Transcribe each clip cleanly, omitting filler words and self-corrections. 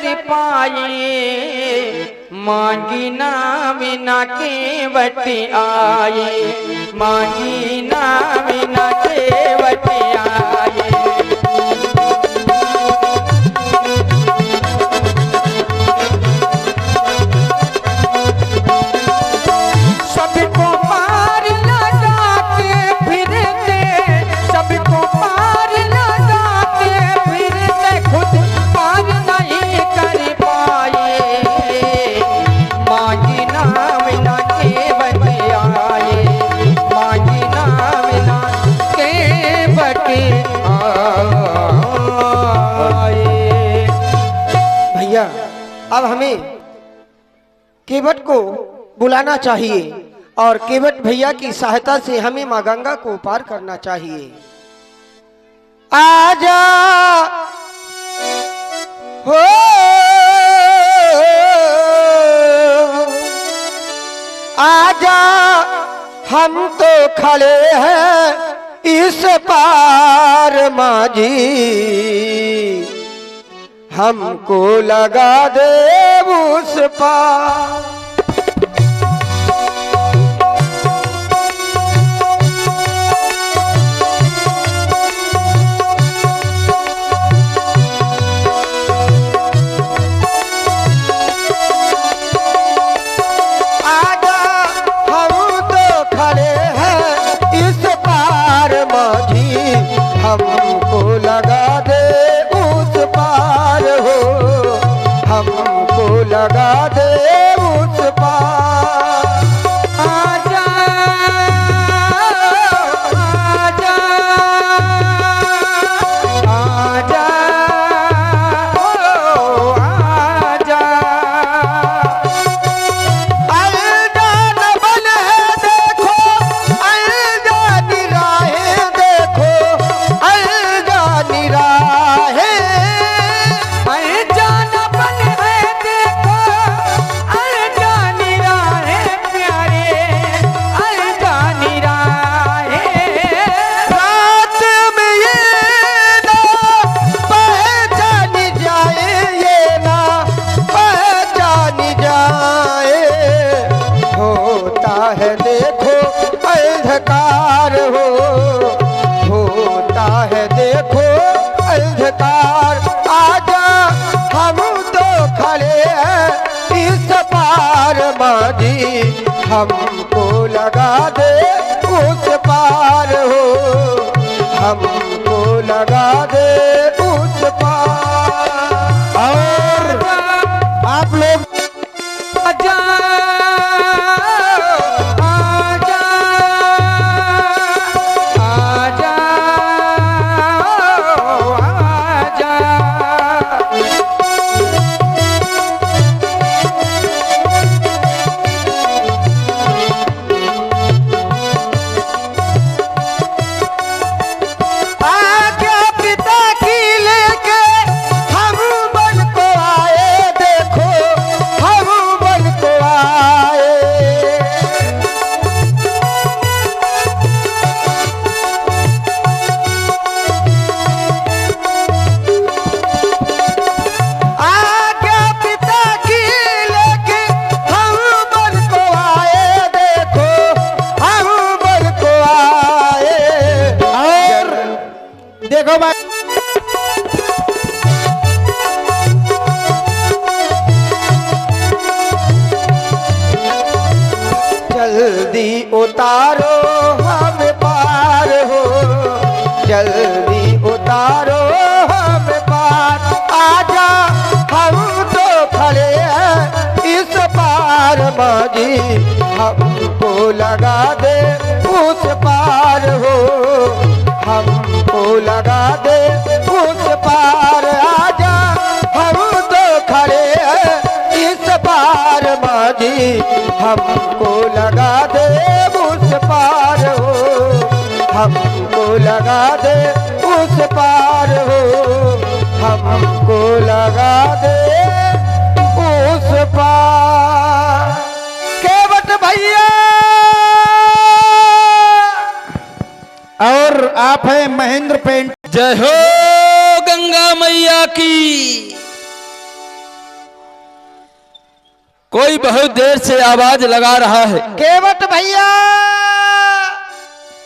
कर पाए, मांगी ना बिना केवट आए, मांगी ना बिना केवट आए। सबको पार लगा के फिरते, सबको पार लगा के फिरते, खुद पार नहीं कर पाए, मांगी ना बिना केवट आए, मांगी ना बिना केवट आए। भैया अब हमें केवट को बुलाना चाहिए और केवट भैया की सहायता से हमें माँ गंगा को पार करना चाहिए। आजा हो आजा, हम तो खड़े हैं इस पार माझी, हमको लगा दे उस पार। हमको लगा दे उस पार हो, हमको लगा दे उस पार। आजा आजा आजा ओ आजा, अनजान बन है देखो, अनजानी राहें देखो, अनजानी राहें, अनजान बन है देखो, अनजानी राहें प्यारे, अनजानी राहें। रात में ये ना पहचानी जाए, ये ना पहचानी जाए, होता है देखो अंधकार हो, होता है देखो अंधकार। आजा हम तो खड़े हैं इस पार माझी, हमको लगा दे उस पार हो, हमको लगा दे उस पार। और आप लोग आजा आजा आजा आजा, आज्ञा पिता की लेके हम बन को आए, देखो हम बन को आए। आज्ञा पिता की लेके हम बन को आए, देखो हम बन को आए। और देखो भाई, जल्दी उतारो हम पार हो, जल्दी उतारो हम पार। आजा हम तो खड़े हैं इस पार माझी, हमको लगा दे उस पार हो, हमको लगा दे उस पार। आजा हम तो खड़े हैं इस पार माझी, हमको लगा दे उस पार हो, हमको लगा दे उस पार हो, हमको लगा दे उस पार। केवट भैया और आप हैं महेंद्र पेंट। जय हो गंगा मैया की। कोई बहुत देर से आवाज लगा रहा है। केवट भैया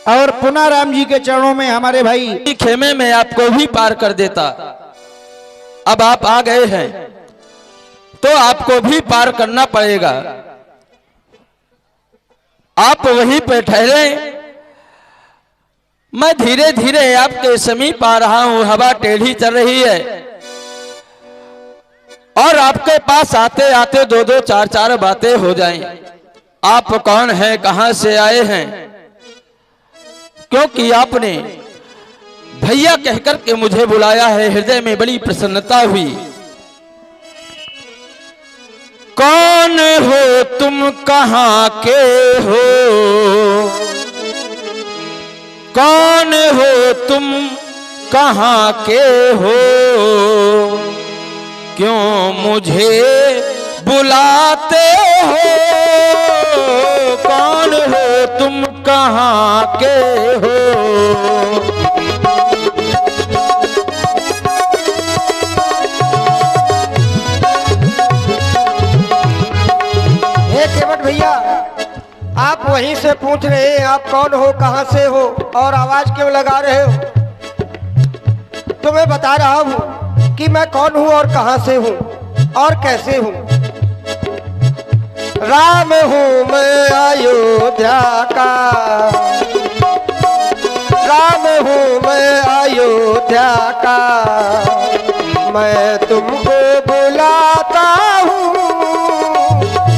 और पुनः राम जी के चरणों में हमारे भाई खेमे में आपको भी पार कर देता। अब आप आ गए हैं तो आपको भी पार करना पड़ेगा। आप वहीं पे ठहरे, मैं धीरे धीरे आपके समीप आ रहा हूं। हवा टेढ़ी चल रही है और आपके पास आते आते दो दो चार चार बातें हो जाएं। आप कौन हैं, कहां से आए हैं? क्योंकि आपने भैया कहकर के मुझे बुलाया है, हृदय में बड़ी प्रसन्नता हुई। कौन हो तुम, कहां के हो? कौन हो तुम, कहां के हो? क्यों मुझे बुलाते हो? कौन हो तुम, कहां के हो? हे केवट भैया, आप वहीं से पूछ रहे हैं आप कौन हो, कहां से हो और आवाज क्यों लगा रहे हो? तो मैं बता रहा हूं कि मैं कौन हूं और कहां से हूं और कैसे हूं। राम हूं मैं अयोध्या का, राम हूं मैं अयोध्या का, मैं तुमको बुलाता हूं।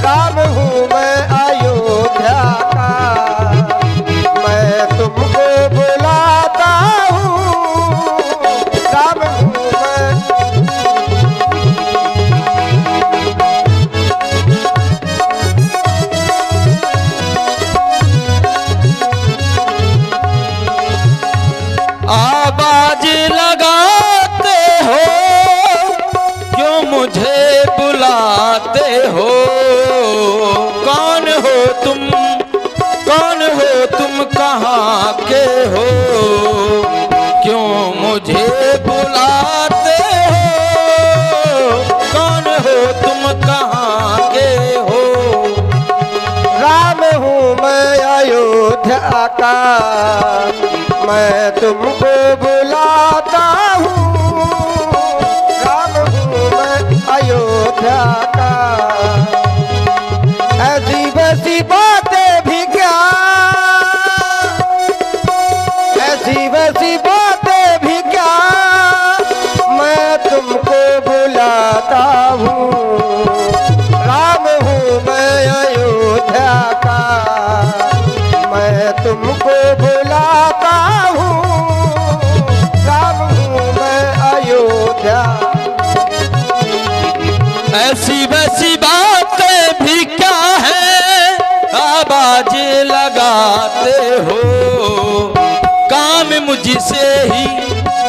राम हूं मैं अयोध्या का, मैं तुमको बुलाता हूं। राम हूं मैं। आवाज लगाते हो, क्यों मुझे बुलाते हो? कौन हो तुम, कौन हो तुम, कहां के हो? क्यों मुझे बुलाते हो? कौन हो तुम, कहां के हो? राम हूं मैं अयोध्या का, मैं तुमको बुलाता हूँ। राम हूँ मैं अयोध्या का, ऐसी वैसी बातें भी क्या, ऐसी वैसी बातें भी क्या, मैं तुमको बुलाता हूँ। राम हूँ मैं अयोध्या का, मैं तुमको बुलाता हूँ। राम हूँ मैं अयोध्या। ऐसी वैसी बातें भी क्या है, आवाज लगाते हो? काम मुझसे ही,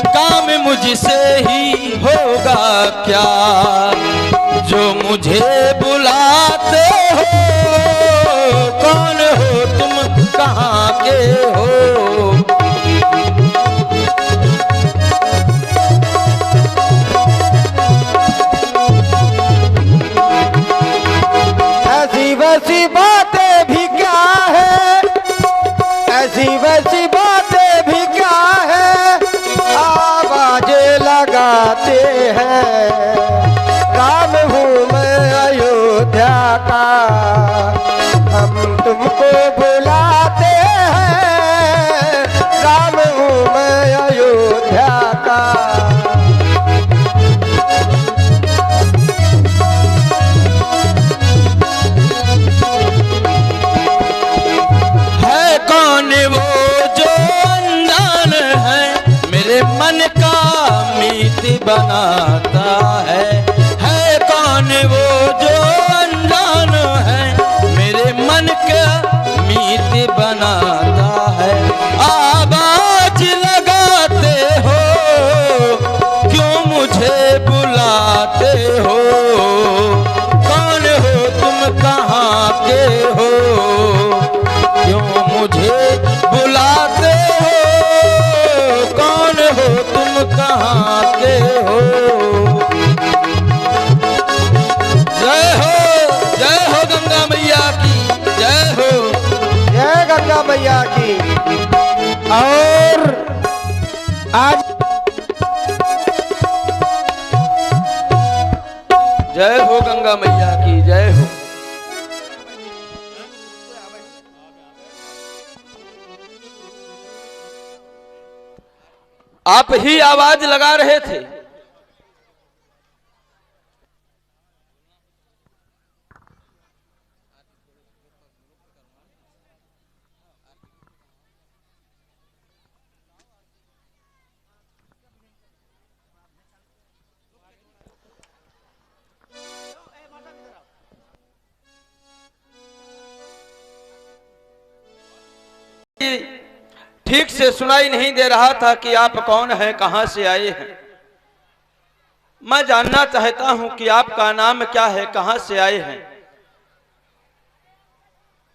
काम मुझसे ही होगा क्या, जो मुझे बुलाते हो? कौन हो तुम, कहां के हो? ऐसी वैसी बातें भी क्या है, ऐसी वैसी बातें भी क्या है, आवाज लगाते हैं। राम हूँ मैं अयोध्या का, हम तुमको बुलाते हैं। राम हूँ मैं अयोध्या का। है कौन वो जो अनजान है, मेरे मन का मीत बनाता है? है कौन वो जो अनजान है, मेरे मन का मीत बनाता है? आवाज लगाते हो, क्यों मुझे बुलाते हो? कौन हो तुम, कहां के हो? क्यों मुझे बुलाते हो? कौन हो तुम, कहां के हो? मैया की। और आज जय हो गंगा मैया की जय हो। आप ही आवाज लगा रहे थे। ठीक से सुनाई नहीं दे रहा था कि आप कौन हैं, कहां से आए हैं। मैं जानना चाहता हूं कि आपका नाम क्या है, कहां से आए हैं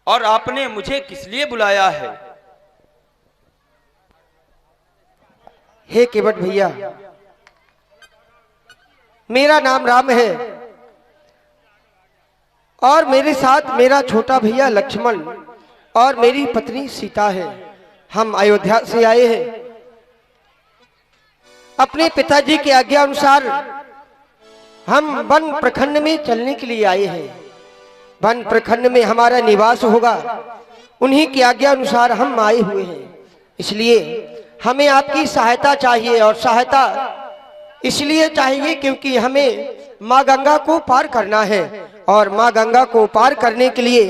और आपने मुझे किस लिए बुलाया है। हे केवट भैया, मेरा नाम राम है और मेरे साथ मेरा छोटा भैया लक्ष्मण और मेरी पत्नी सीता है। हम अयोध्या से आए हैं। अपने पिताजी की आज्ञा अनुसार हम वन प्रखंड में चलने के लिए आए हैं। वन प्रखंड में हमारा निवास होगा, उन्हीं की आज्ञा अनुसार हम आए हुए हैं। इसलिए हमें आपकी सहायता चाहिए और सहायता इसलिए चाहिए क्योंकि हमें माँ गंगा को पार करना है और माँ गंगा को पार करने के लिए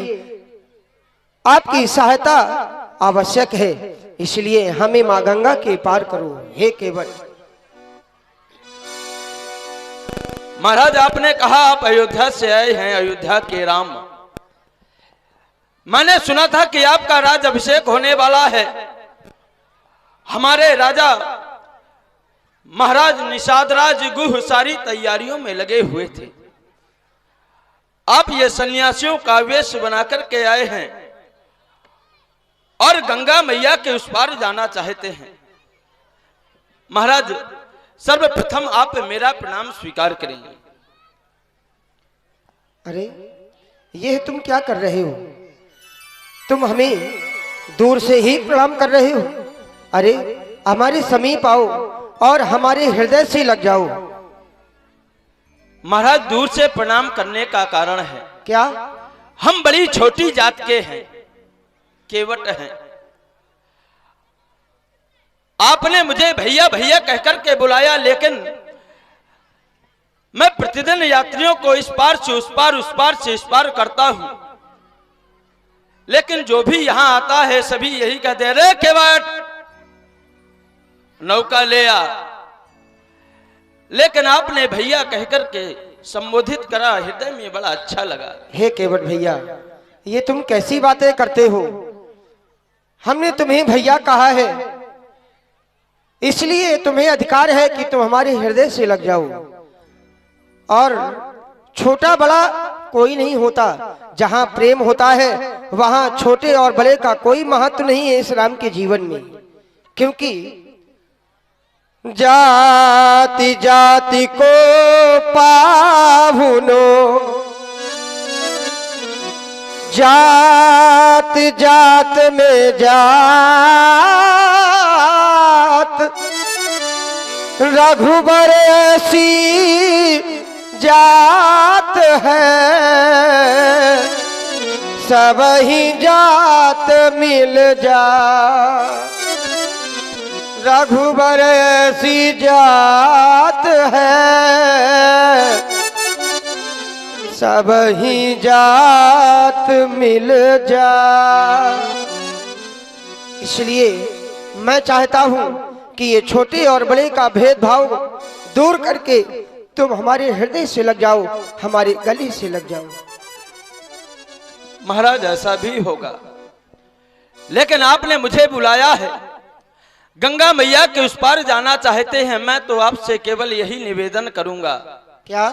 आपकी सहायता आवश्यक है। इसलिए हमें माँ गंगा के पार करो हे केवट। महाराज, आपने कहा आप अयोध्या से आए हैं, अयोध्या के राम। मैंने सुना था कि आपका राज अभिषेक होने वाला है। हमारे राजा महाराज निषादराज गुह सारी तैयारियों में लगे हुए थे। आप ये सन्यासियों का वेश बनाकर के आए हैं और गंगा मैया के उस पार जाना चाहते हैं। महाराज, सर्वप्रथम आप मेरा प्रणाम स्वीकार करेंगे। अरे ये तुम क्या कर रहे हो? तुम हमें दूर से ही प्रणाम कर रहे हो? अरे हमारे समीप आओ और हमारे हृदय से लग जाओ। महाराज, दूर से प्रणाम करने का कारण है क्या? हम बड़ी छोटी जात के हैं, केवट हैं। आपने मुझे भैया भैया कहकर के बुलाया, लेकिन मैं प्रतिदिन यात्रियों को इस पार से उस पार, उस पार से इस पार करता हूं, लेकिन जो भी यहां आता है सभी यही कहते हैं, रे केवट नौका ले आ। लेकिन आपने भैया कहकर के संबोधित करा, हृदय में बड़ा अच्छा लगा। हे केवट भैया, ये तुम कैसी बातें करते हो? हमने तुम्हें भैया कहा है, इसलिए तुम्हें अधिकार है कि तुम हमारे हृदय से लग जाओ। और छोटा बड़ा कोई नहीं होता, जहां प्रेम होता है वहां छोटे और बड़े का कोई महत्व नहीं है इस राम के जीवन में। क्योंकि जाति जाति को पाहुनो, जात जात में जात, रघुबर ऐसी जात है, सब ही जात मिल जा। रघुबर ऐसी जात है, सब ही जात मिल जा। इसलिए मैं चाहता हूं कि ये छोटे और बड़े का भेदभाव दूर करके तुम हमारे हृदय से लग जाओ, हमारे गले से लग जाओ। महाराज, ऐसा भी होगा, लेकिन आपने मुझे बुलाया है, गंगा मैया के उस पार जाना चाहते हैं। मैं तो आपसे केवल यही निवेदन करूंगा। क्या?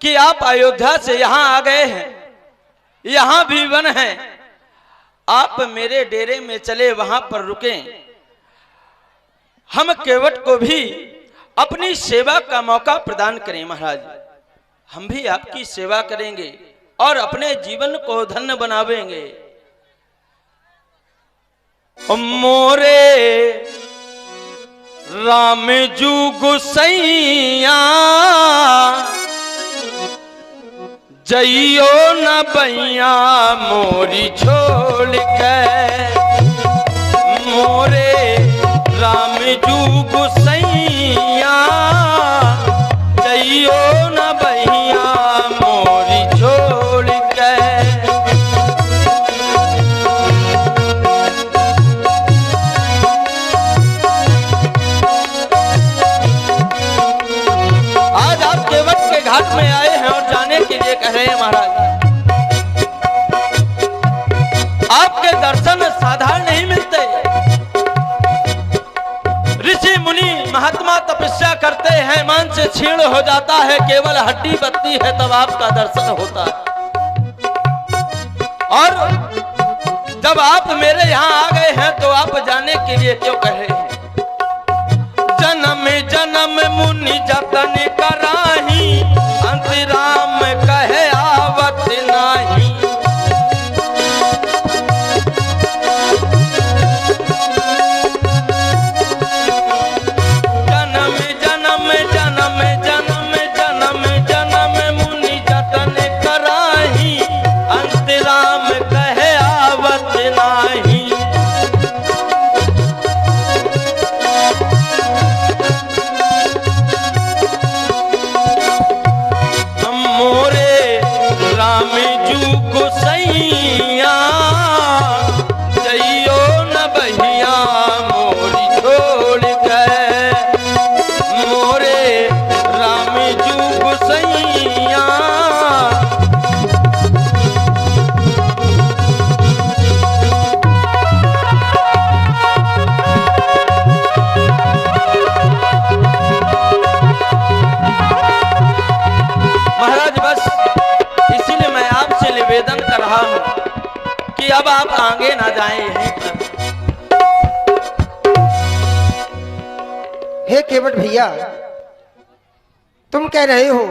कि आप अयोध्या से यहां आ गए हैं, यहां भी वन है, आप मेरे डेरे में चले, वहां पर रुकें। हम केवट को भी अपनी सेवा का मौका प्रदान करें। महाराज, हम भी आपकी सेवा करेंगे और अपने जीवन को धन्य बनावेंगे। मोरे राम जू गुसैया जइयो न बैया मोरी छोड़ के। मोरे राम जू गुसैया जइयो न बैया मोरी छोड़ के। आज आप केवट के घाट में आए हैं और जाने के लिए कह रहे हैं महाराज, आपके दर्शन साधारण नहीं मिलते। ऋषि मुनि महात्मा तपस्या करते हैं, मन से क्षीण हो जाता है, केवल हड्डी बत्ती है तब आपका दर्शन होता है। और जब आप मेरे यहाँ आ गए हैं तो आप जाने के लिए क्यों कह रहे हैं? जन्म जन्म मुनि जतन कराही अंतराम कहे आवत नाही। जन्म जन्म जन्म जन्म जन्म जन्म मुनि जतन कराही अंतराम कहे आवत नाही। मोरे राम जू गुसैया जइयो न बहिया मोरी छोड़ के। मोरे राम जू गुसैया महाराज बस इसीलिए मैं आपसे निवेदन कर रहा हूं कि अब आप आगे ना जाएं यहीं पर। हे केवट भैया, तुम कह रहे हो